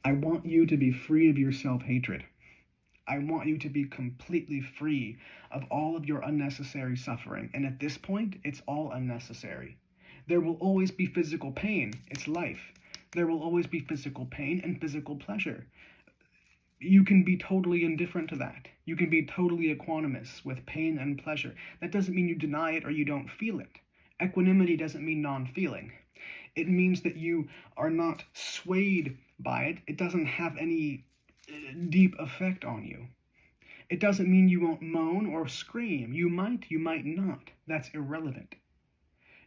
I want you to be free of your self-hatred. I want you to be completely free of all of your unnecessary suffering. And at this point, it's all unnecessary. There will always be physical pain. It's life. There will always be physical pain and physical pleasure. You can be totally indifferent to that. You can be totally equanimous with pain and pleasure. That doesn't mean you deny it or you don't feel it. Equanimity doesn't mean non-feeling. It means that you are not swayed by it. It doesn't have any deep effect on you. It doesn't mean you won't moan or scream. You might not. That's irrelevant.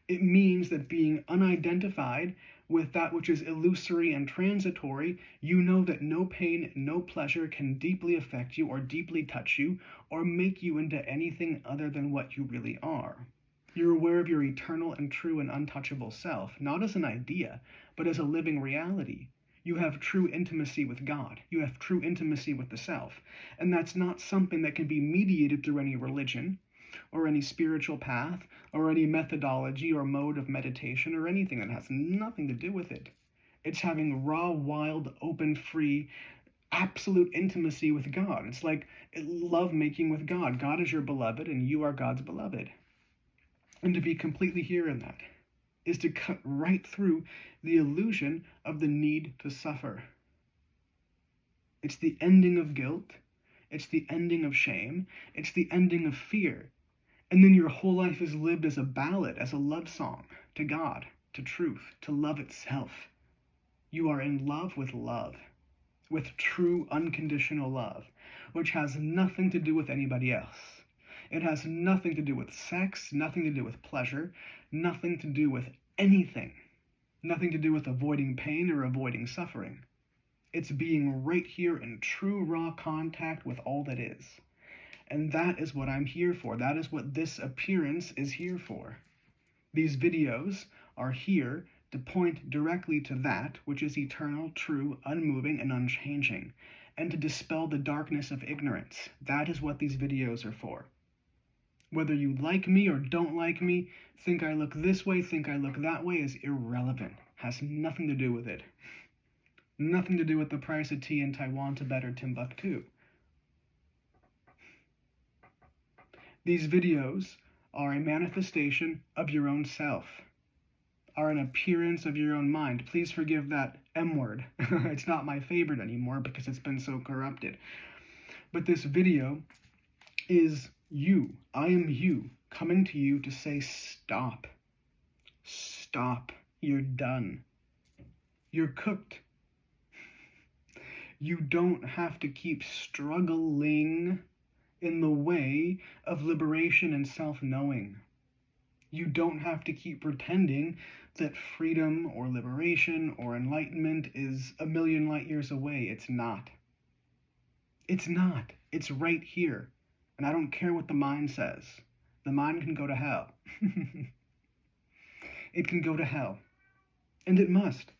It means that being unidentified with that which is illusory and transitory, you know that no pain, no pleasure can deeply affect you or deeply touch you or make you into anything other than what you really are. You're aware of your eternal and true and untouchable self, not as an idea, but as a living reality. You have true intimacy with God. You have true intimacy with the self. And that's not something that can be mediated through any religion or any spiritual path or any methodology or mode of meditation or anything that has nothing to do with it. It's having raw, wild, open, free, absolute intimacy with God. It's like love making with God. God is your beloved and you are God's beloved. And to be completely here in that is to cut right through the illusion of the need to suffer. It's the ending of guilt. It's the ending of shame. It's the ending of fear. And then your whole life is lived as a ballad, as a love song to God, to truth, to love itself. You are in love, with true unconditional love, which has nothing to do with anybody else. It has nothing to do with sex, nothing to do with pleasure, nothing to do with anything, nothing to do with avoiding pain or avoiding suffering. It's being right here in true raw contact with all that is. And that is what I'm here for. That is what this appearance is here for. These videos are here to point directly to that which is eternal, true, unmoving, and unchanging, and to dispel the darkness of ignorance. That is what these videos are for. Whether you like me or don't like me, think I look this way, think I look that way, is irrelevant. Has nothing to do with it. Nothing to do with the price of tea in Taiwan, Tibet, or Timbuktu. These videos are a manifestation of your own self, are an appearance of your own mind. Please forgive that M word. It's not my favorite anymore because it's been so corrupted. But this video is you. I am you coming to you to say stop. Stop. You're done. You're cooked. You don't have to keep struggling in the way of liberation and self-knowing. You don't have to keep pretending that freedom or liberation or enlightenment is a million light years away. It's not. It's not. It's right here. And I don't care what the mind says. The mind can go to hell. It can go to hell. And it must.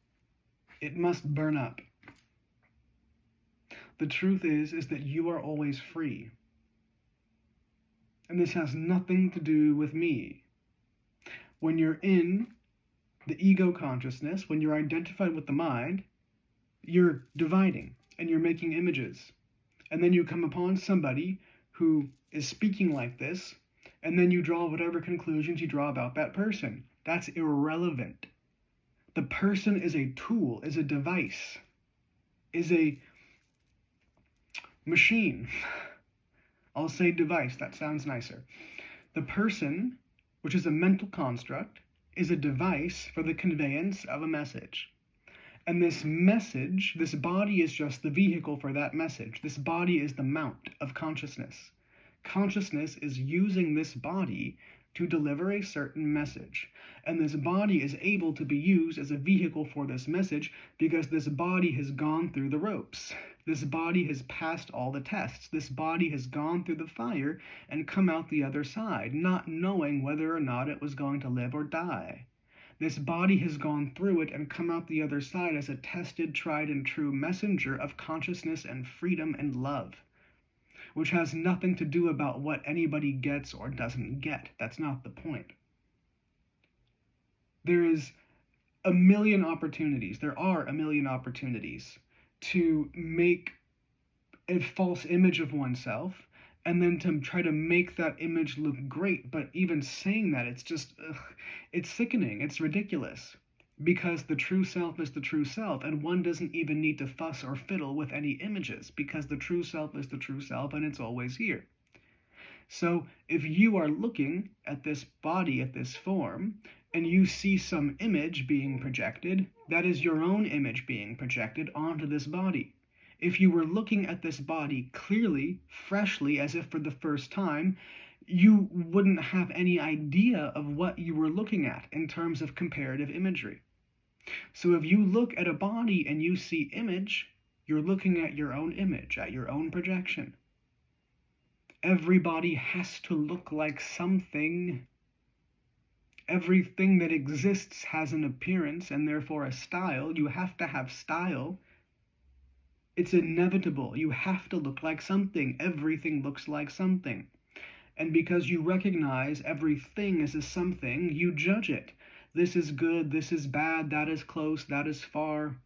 It must burn up. The truth is that you are always free. And this has nothing to do with me. When you're in the ego consciousness, when you're identified with the mind, you're dividing and you're making images. And then you come upon somebody who is speaking like this, and then you draw whatever conclusions you draw about that person. That's irrelevant. The person is a tool, is a device, is a machine. I'll say device, that sounds nicer. The person, which is a mental construct, is a device for the conveyance of a message. And this message, this body is just the vehicle for that message. This body is the mount of consciousness. Consciousness is using this body to deliver a certain message. And this body is able to be used as a vehicle for this message because this body has gone through the ropes. This body has passed all the tests. This body has gone through the fire and come out the other side, not knowing whether or not it was going to live or die. This body has gone through it and come out the other side as a tested, tried, and true messenger of consciousness and freedom and love, which has nothing to do about what anybody gets or doesn't get. That's not the point. There are a million opportunities to make a false image of oneself and then to try to make that image look great. But even saying that, it's just, it's sickening. It's ridiculous. Because the true self is the true self, and one doesn't even need to fuss or fiddle with any images, because the true self is the true self, and it's always here. So if you are looking at this body, at this form, and you see some image being projected, that is your own image being projected onto this body. If you were looking at this body clearly, freshly, as if for the first time, you wouldn't have any idea of what you were looking at in terms of comparative imagery. So if you look at a body and you see image, you're looking at your own image, at your own projection. Everybody has to look like something. Everything that exists has an appearance and therefore a style. You have to have style. It's inevitable. You have to look like something. Everything looks like something. And because you recognize everything as a something, you judge it. This is good, this is bad, that is close, that is far,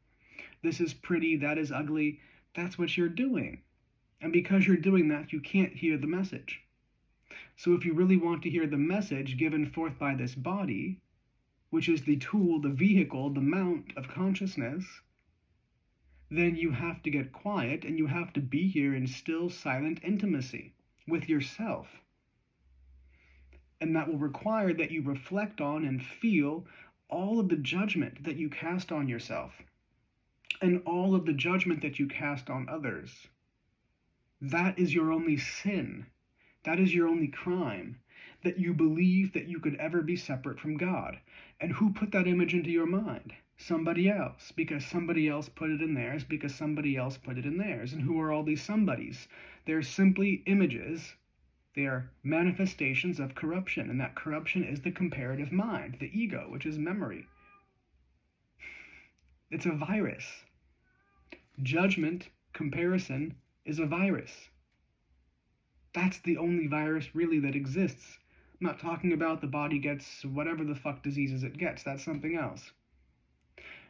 this is pretty, that is ugly. That's what you're doing. And because you're doing that, you can't hear the message. So if you really want to hear the message given forth by this body, which is the tool, the vehicle, the mount of consciousness, then you have to get quiet and you have to be here in still, silent intimacy with yourself. And that will require that you reflect on and feel all of the judgment that you cast on yourself and all of the judgment that you cast on others. That is your only sin. That is your only crime, that you believe that you could ever be separate from God. And who put that image into your mind? Somebody else, because somebody else put it in theirs, because somebody else put it in theirs. And who are all these somebodies? They're simply images. They are manifestations of corruption, and that corruption is the comparative mind, the ego, which is memory. It's a virus. Judgment, comparison, is a virus. That's the only virus really that exists. I'm not talking about the body gets whatever the fuck diseases it gets. That's something else.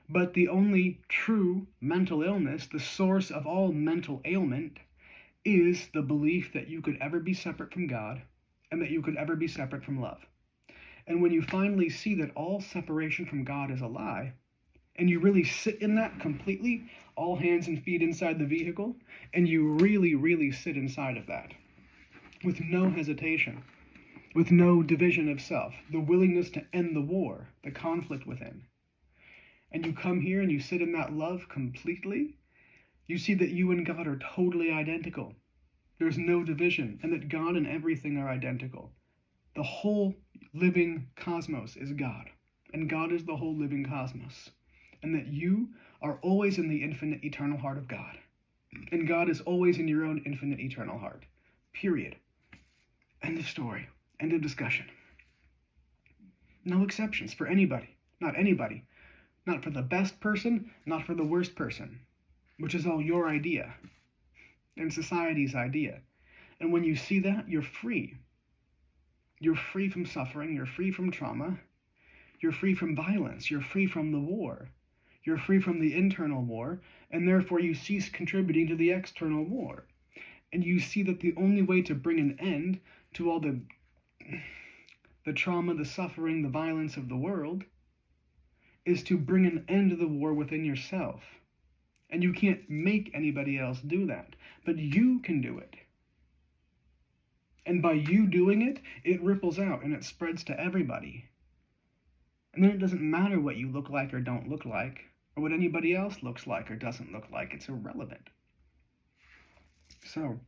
But the only true mental illness, the source of all mental ailment, is the belief that you could ever be separate from God and that you could ever be separate from love. And when you finally see that all separation from God is a lie, and you really sit in that completely, all hands and feet inside the vehicle, and you really, really sit inside of that, with no hesitation, with no division of self, the willingness to end the war, the conflict within, and you come here and you sit in that love completely, you see that you and God are totally identical. There's no division, and that God and everything are identical. The whole living cosmos is God, and God is the whole living cosmos, and that you are always in the infinite eternal heart of God, and God is always in your own infinite eternal heart. Period. End of story. End of discussion. No exceptions for anybody. Not anybody. Not for the best person, not for the worst person. Which is all your idea, and society's idea. And when you see that, you're free. You're free from suffering, you're free from trauma, you're free from violence, you're free from the war, you're free from the internal war, and therefore you cease contributing to the external war. And you see that the only way to bring an end to all the trauma, the suffering, the violence of the world is to bring an end to the war within yourself. And you can't make anybody else do that, but you can do it. And by you doing it, it ripples out and it spreads to everybody. And then it doesn't matter what you look like or don't look like, or what anybody else looks like or doesn't look like. It's irrelevant. So,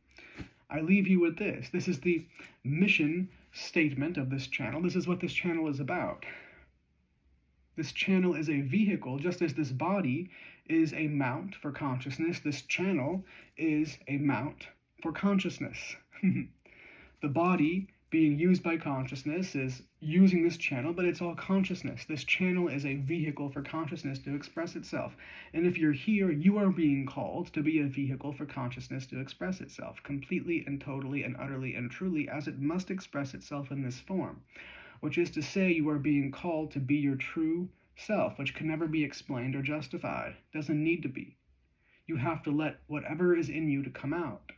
I leave you with this. This is the mission statement of this channel. This is what this channel is about. This channel is a vehicle, just as this body is a mount for consciousness. This channel is a mount for consciousness. The body being used by consciousness is using this channel, but it's all consciousness. This channel is a vehicle for consciousness to express itself. And if you're here, you are being called to be a vehicle for consciousness to express itself, completely and totally and utterly and truly, as it must express itself in this form. Which is to say, you are being called to be your true self, which can never be explained or justified. Doesn't need to be. You have to let whatever is in you to come out.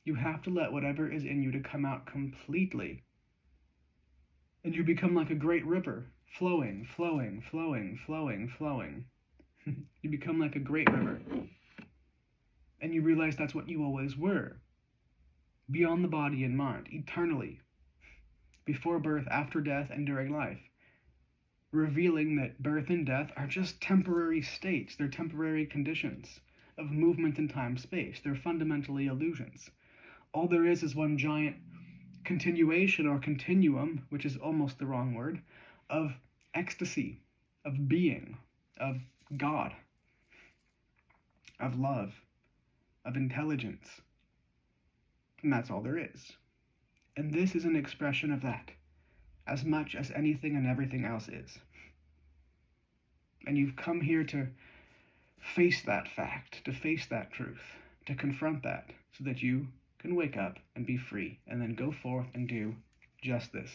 You have to let whatever is in you to come out completely. And you become like a great river, flowing, flowing, flowing, flowing, flowing. You become like a great river. And you realize that's what you always were. Beyond the body and mind, eternally. Before birth, after death, and during life. Revealing that birth and death are just temporary states. They're temporary conditions of movement in time-space. They're fundamentally illusions. All there is one giant continuation or continuum, which is almost the wrong word, of ecstasy, of being, of God, of love, of intelligence. And that's all there is. And this is an expression of that, as much as anything and everything else is. And you've come here to face that fact, to face that truth, to confront that, so that you can wake up and be free, and then go forth and do just this.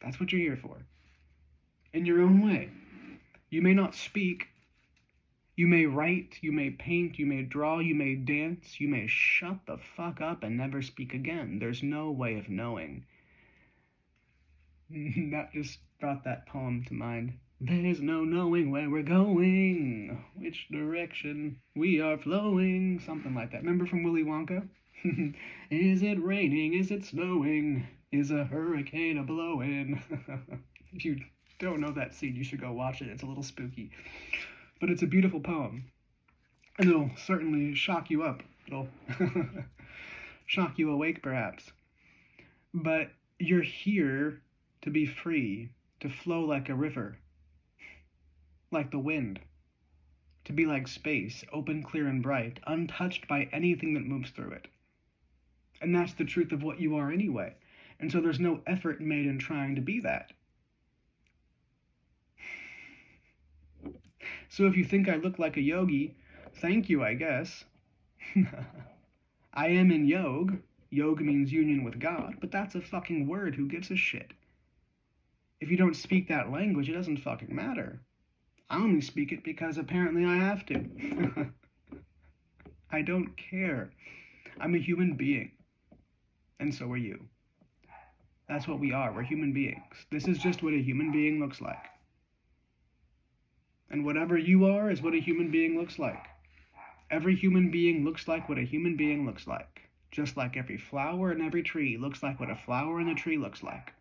That's what you're here for. In your own way. You may not speak. You may write, you may paint, you may draw, you may dance, you may shut the fuck up and never speak again. There's no way of knowing. That just brought that poem to mind. There's no knowing where we're going, which direction we are flowing, something like that. Remember from Willy Wonka? Is it raining? Is it snowing? Is a hurricane a-blowing? If you don't know that scene, you should go watch it. It's a little spooky. But it's a beautiful poem. And it'll certainly shock you up. It'll shock you awake, perhaps. But you're here to be free, to flow like a river, like the wind, to be like space, open, clear, and bright, untouched by anything that moves through it. And that's the truth of what you are anyway. And so there's no effort made in trying to be that. So if you think I look like a yogi, thank you, I guess. I am in yog. Yog means union with God, but that's a fucking word. Who gives a shit? If you don't speak that language, it doesn't fucking matter. I only speak it because apparently I have to. I don't care. I'm a human being. And so are you. That's what we are. We're human beings. This is just what a human being looks like. And whatever you are is what a human being looks like. Every human being looks like what a human being looks like. Just like every flower and every tree looks like what a flower and a tree looks like.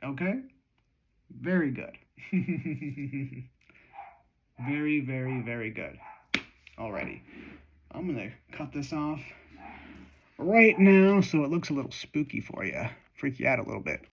Okay? Very good. Very, very, very good. Alrighty. I'm gonna cut this off right now so it looks a little spooky for you. Freak you out a little bit.